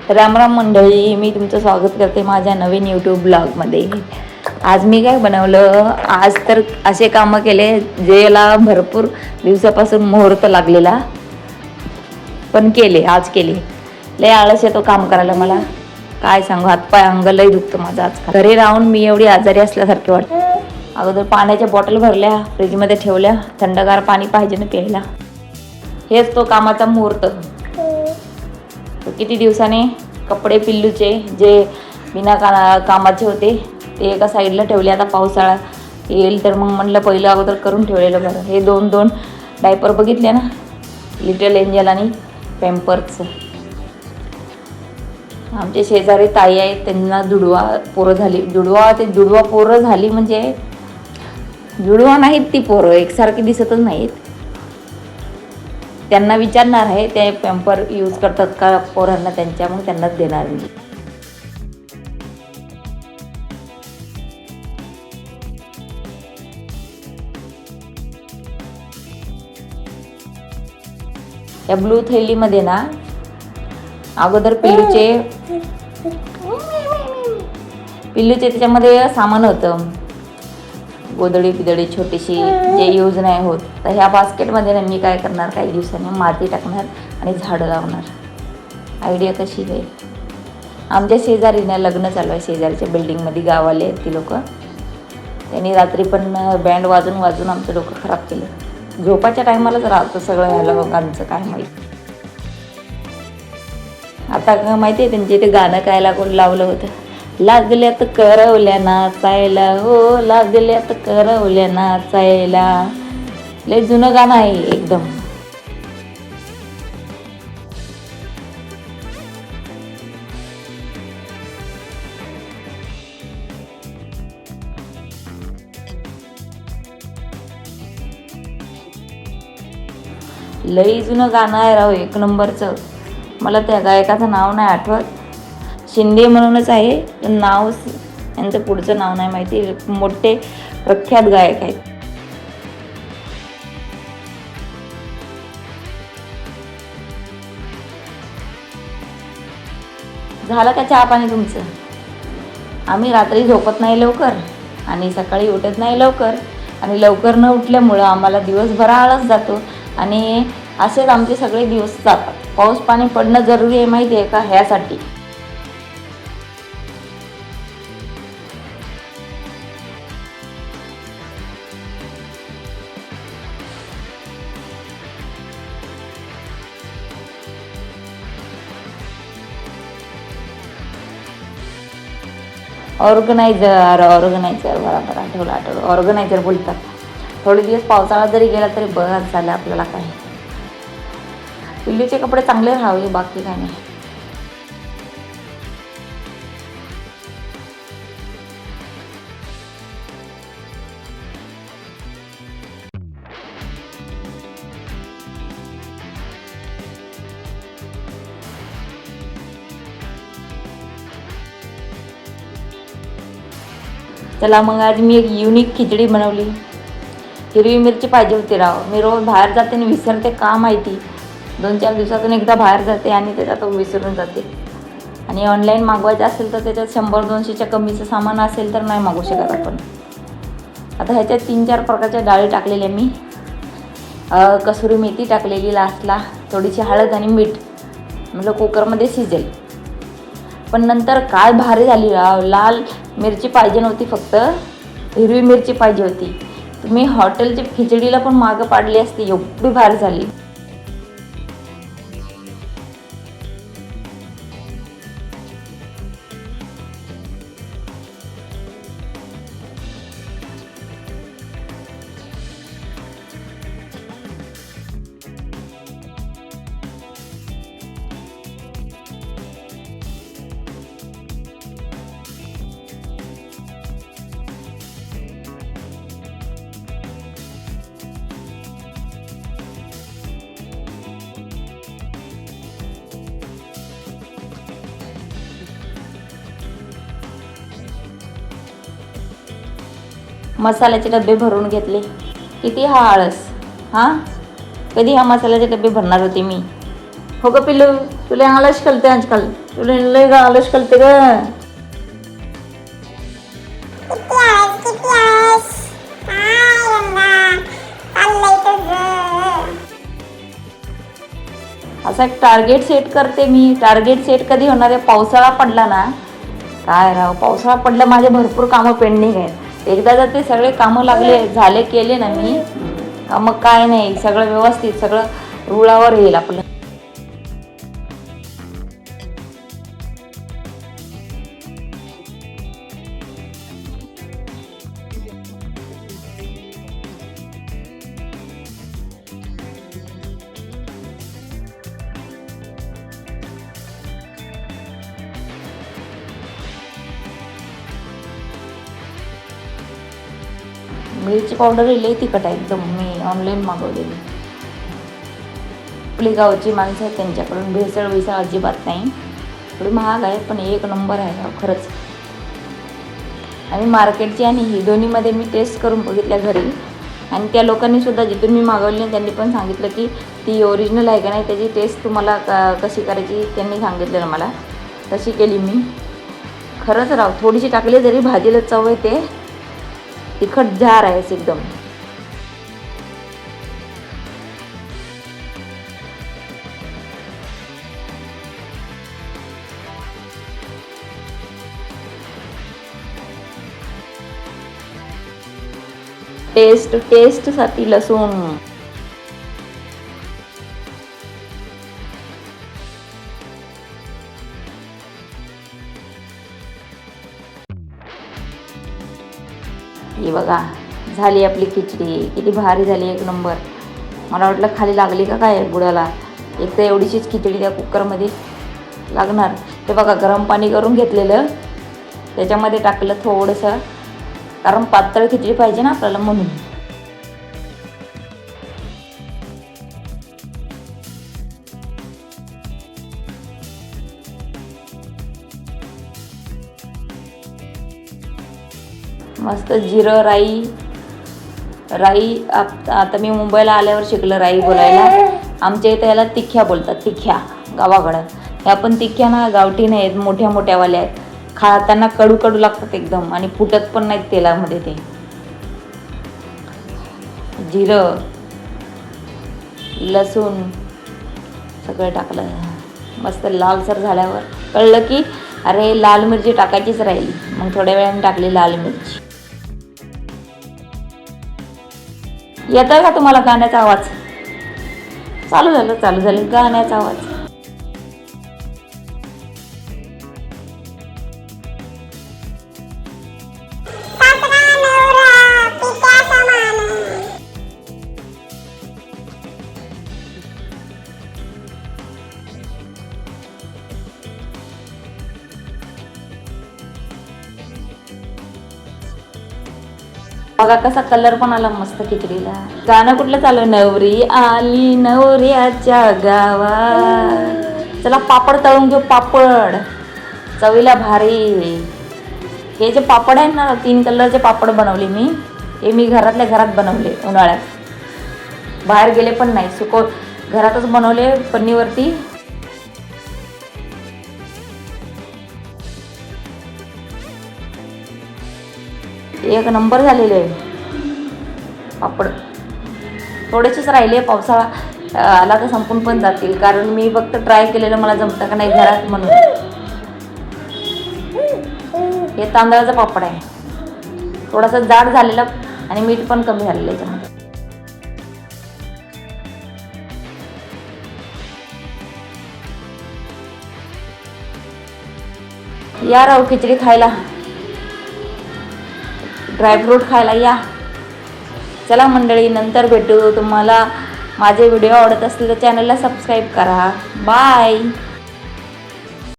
राम राम मंडळी, मी तुमचं स्वागत करते माझ्या नवीन यूट्यूब ब्लॉगमध्ये. आज मी काय बनवलं, आज तर असे कामं केले ज्याला भरपूर दिवसापासून मुहूर्त लागलेला, पण केले, आज केले. लय आळस येतो काम करायला मला, काय सांगू, हातपाय अंग लय दुखतं माझं आज. घरी राहून मी एवढी आजारी असल्यासारखे वाटतं. अगोदर पाण्याच्या बॉटल भरल्या, फ्रीजमध्ये ठेवल्या, थंडगार पाणी पाहिजे ना प्यायला. हेच तो कामाचा मुहूर्त. किती दिवसाने कपडे पिल्लूचे जे बिना कामाचे होते ते एका साईडला ठेवले. आता पावसाळा येईल तर मग म्हणलं पहिलं अगोदर करून ठेवलेलं बरं. हे दोन डायपर बघितले ना, लिटल एंजल आणि पॅम्पर्सचं. आमचे शेजारी ताई आहेत, त्यांना जुडवा पोरं झाली. जुडवा पोरं झाली म्हणजे जुडवा नाहीत ती पोरं, एकसारखी दिसतच नाहीत. त्यांना विचारणार आहे ते पॅम्पर यूज करतात का पोरांना त्यांच्या, मग त्यांनाच देणार मी. या ब्लू थैलीमध्ये ना अगोदर पिल्लूचे त्याच्यामध्ये सामान होतं, गोदडी बिदडी छोटीशी जे यूज नाही होत. तर ह्या बास्केटमध्ये ना मी काय करणार, काही दिवसांनी माती टाकणार आणि झाडं लावणार. आयडिया कशी काय, आमच्या शेजारीने लग्न चालू आहे, शेजारीच्या बिल्डिंगमध्ये गावाले आहेत ती लोक. त्यांनी रात्री पण बँड वाजून आमचं डोकं खराब केलं. झोपाच्या टायमालाच राहतं सगळं ह्या लोकांचं, काय माहिती. आता माहिती आहे त्यांचे ते गाणं काय लावलं होतं, लागल्यात करवल्या नाचायला, हो लागल्यात करवल्या नाचायला. लय जुनं गाणं आहे एकदम. लई जुनं गाणं आहे राव, एक नंबरचं. मला त्या गायकाचं नाव नाही आठवत, शिंदे म्हणूनच आहे, नाव यांचं पुढचं नाव नाही माहिती. मोठे प्रख्यात गायक आहेत. झालं का चहा पाणी तुमचं? आम्ही रात्री झोपत नाही लवकर आणि सकाळी उठत नाही लवकर, आणि लवकर न उठल्यामुळं आम्हाला दिवसभर आळस जातो आणि असेच आमचे सगळे दिवस जातात. पाऊस पाणी पडणं जरुरी आहे माहिती आहे का, ह्यासाठी. ऑर्गनायझर बरोबर आठवलं, ऑर्गनायझर बोलतात. थोडे दिवस पावसाळा जरी गेला तरी बरंच झालं आपल्याला. काय पिल्लीचे कपडे चांगले राहावे, बाकी काय नाही. चला मग आज मी एक युनिक खिचडी बनवली. हिरवी मिरची पाहिजे होती राव. मी रोज बाहेर जाते आणि विसरते, का माहिती. 2-4 दिवसातून एकदा बाहेर जाते आणि त्याच्यात विसरून जाते. आणि ऑनलाईन मागवायचं असेल तर त्याच्यात 100-200च्या कमीचं सामान असेल तर नाही मागवू शकत आपण. आता ह्याच्यात 3-4 प्रकारच्या डाळी टाकलेल्या मी. कसुरी मेथी टाकलेली लास्टला, थोडीशी हळद आणि मीठ. म्हटलं कुकरमध्ये शिजेल. पण नंतर काय भारी झाली राव. लाल मिरची पाहिजे नव्हती, फक्त हिरवी मिरची पाहिजे होती. तुम्ही हॉटेलची खिचडीला पण मागं पाडली असती, एवढी भारी झाली. मसाल्याचे डबे भरून घेतले. किती हा आळस, हां कधी हा मसाल्याचे डबे भरणार होते मी. हो ग पिल्लू, तुला आलस कळते आजकाल, तुला लय ग आलस कळते ग. असं एक टार्गेट सेट करते मी. टार्गेट सेट कधी होणार आहे? पावसाळा पडला ना, काय राव, पावसाळा पडला, माझे भरपूर कामं पेंडिंग आहेत. एकदा जर ते सगळे कामं लागले, झाले, केले ना मी, मग काय नाही, सगळं व्यवस्थित, सगळं रुळावर येईल आपलं. मिरची पावडर लई तिखट आहे एकदम. मी ऑनलाईन मागवलेली. आपली गावची माणसं आहेत, त्यांच्याकडून भेसळ अजिबात नाही. थोडी महाग आहे पण एक नंबर आहे खरंच. आणि मार्केटची आणि ही दोन्हीमध्ये मी टेस्ट करून बघितल्या घरी. आणि त्या लोकांनी सुद्धा, जिथून मी मागवली ना, त्यांनी पण सांगितलं की ती ओरिजिनल आहे का नाही, त्याची टेस्ट तुम्हाला कशी करायची त्यांनी सांगितलेलं मला. तशी केली मी. खरंच राव, थोडीशी टाकली जरी भाजीला चव येते. तिखट जार आहे एकदम. टेस्टसाठी लसूण. ही बघा, झाली आपली खिचडी. किती भारी झाली, एक नंबर. मला वाटलं खाली लागली का काय बुडाला. एक तर एवढीशीच खिचडी त्या कुकरमध्ये लागणार. ते बघा, गरम पाणी करून घेतलेलं, त्याच्यामध्ये टाकलं थोडंसं, कारण पातळ खिचडी पाहिजे ना आपल्याला, म्हणून. मस्त जिरं, राई. आता मी मुंबईला आल्यावर शिकलं राई बोलायला. आमच्या इथं याला तिख्या बोलतात, तिख्या गावाकडं. ह्या पण तिख्या ना गावठी नाहीत, मोठ्या मोठ्यावाल्या आहेत. खाताना कडू कडू लागतात एकदम, आणि फुटत पण नाहीत तेलामध्ये. ते जिरं, लसूण सगळं टाकलं. मस्त लालसर झाल्यावर कळलं की अरे लाल मिरची टाकायचीच राहिली. मग थोड्या वेळाने टाकली लाल मिरची. येतोय का तुम्हाला गाण्याचा आवाज? चालू झालं गाण्याचा आवाज. बघा कसा कलर पण आला मस्त खिचडीला. गाणं कुठलं चालू? नवरी आली नवऱ्याच्या गावात. चला पापड तळून घेऊ. पापड चवीला भारी. हे जे पापड आहेत ना, 3 कलरचे पापड बनवले मी. हे मी घरातल्या घरात बनवले उन्हाळ्यात. बाहेर गेले पण नाही, घरातच बनवले पन्नीवरती. एक नंबर झालेले आहे पापड. थोडेसेच राहिले, पावसाळा आला तर संपून पण जातील, कारण मी फक्त ट्राय केलेलं मला जमतं का नाही घरात म्हणून. हे तांदळाचा पापड आहे. थोडासा जाड झालेला आणि मीठ पण कमी झालेलं याच्यामध्ये. या राव खिचडी खायला, ड्रायफ्रूट खायला या. चला मंडळी, नंतर भेटू. तुम्हाला माझे व्हिडिओ आवडत असतील तर चॅनलला सबस्क्राईब करा. बाय.